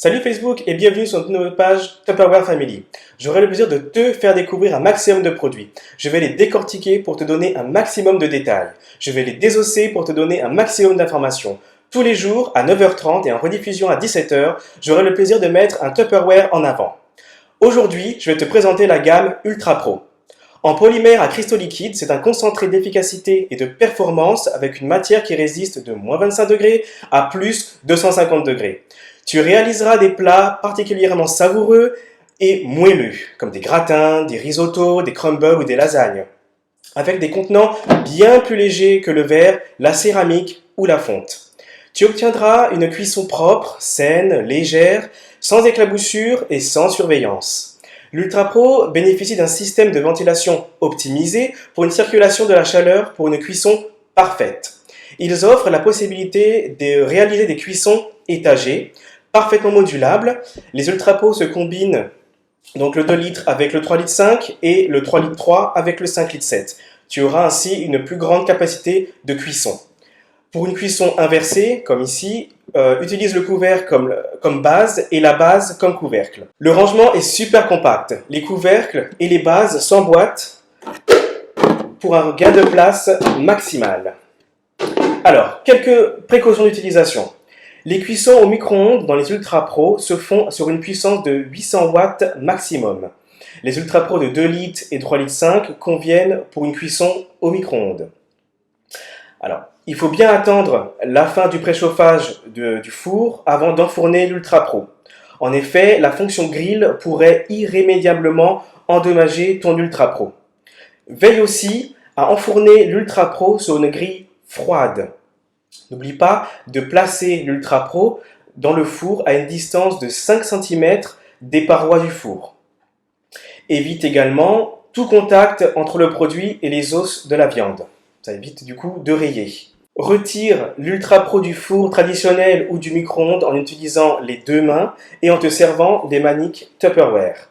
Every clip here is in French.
Salut Facebook et bienvenue sur notre nouvelle page Tupperware Family. J'aurai le plaisir de te faire découvrir un maximum de produits. Je vais les décortiquer pour te donner un maximum de détails. Je vais les désosser pour te donner un maximum d'informations. Tous les jours à 9h30 et en rediffusion à 17h, j'aurai le plaisir de mettre un Tupperware en avant. Aujourd'hui, je vais te présenter la gamme Ultra Pro. En polymère à cristaux liquides, c'est un concentré d'efficacité et de performance avec une matière qui résiste de moins 25 degrés à plus 250 degrés. Tu réaliseras des plats particulièrement savoureux et moelleux, comme des gratins, des risottos, des crumbles ou des lasagnes, avec des contenants bien plus légers que le verre, la céramique ou la fonte. Tu obtiendras une cuisson propre, saine, légère, sans éclaboussure et sans surveillance. L'Ultra Pro bénéficie d'un système de ventilation optimisé pour une circulation de la chaleur pour une cuisson parfaite. Ils offrent la possibilité de réaliser des cuissons étagées, parfaitement modulables. Les Ultra Pro se combinent donc le 2 litres avec le 3 litres 5 et le 3 litres 3 avec le 5 litres 7. Tu auras ainsi une plus grande capacité de cuisson. Pour une cuisson inversée, comme ici, utilise le couvercle comme base et la base comme couvercle. Le rangement est super compact. Les couvercles et les bases s'emboîtent pour un gain de place maximal. Alors, quelques précautions d'utilisation. Les cuissons au micro-ondes dans les Ultra Pro se font sur une puissance de 800 watts maximum. Les Ultra Pro de 2 litres et 3 litres 5 conviennent pour une cuisson au micro-ondes. Alors, il faut bien attendre la fin du préchauffage du four avant d'enfourner l'Ultra Pro. En effet, la fonction grill pourrait irrémédiablement endommager ton Ultra Pro. Veille aussi à enfourner l'Ultra Pro sur une grille froide. N'oublie pas de placer l'Ultra Pro dans le four à une distance de 5 cm des parois du four. Évite également tout contact entre le produit et les os de la viande. Ça évite du coup de rayer. Retire l'Ultra Pro du four traditionnel ou du micro-ondes en utilisant les deux mains et en te servant des maniques Tupperware.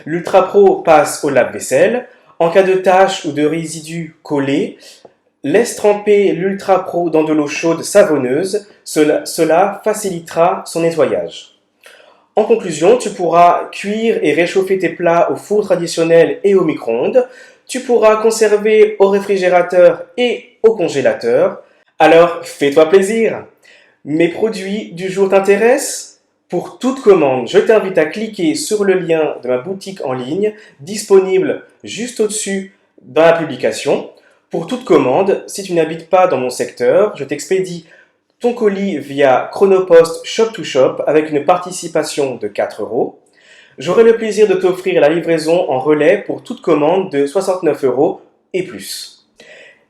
L'Ultra Pro passe au lave-vaisselle. En cas de taches ou de résidus collés, laisse tremper l'Ultra Pro dans de l'eau chaude savonneuse, cela facilitera son nettoyage. En conclusion, tu pourras cuire et réchauffer tes plats au four traditionnel et au micro-ondes. Tu pourras conserver au réfrigérateur et au congélateur. Alors, fais-toi plaisir! Mes produits du jour t'intéressent? Pour toute commande, je t'invite à cliquer sur le lien de ma boutique en ligne, disponible juste au-dessus dans la publication. Pour toute commande, si tu n'habites pas dans mon secteur, je t'expédie ton colis via Chronopost Shop to Shop avec une participation de 4 €. J'aurai le plaisir de t'offrir la livraison en relais pour toute commande de 69 € et plus.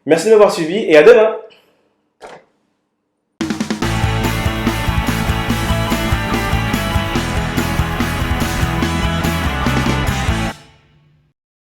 Merci de m'avoir suivi et à demain!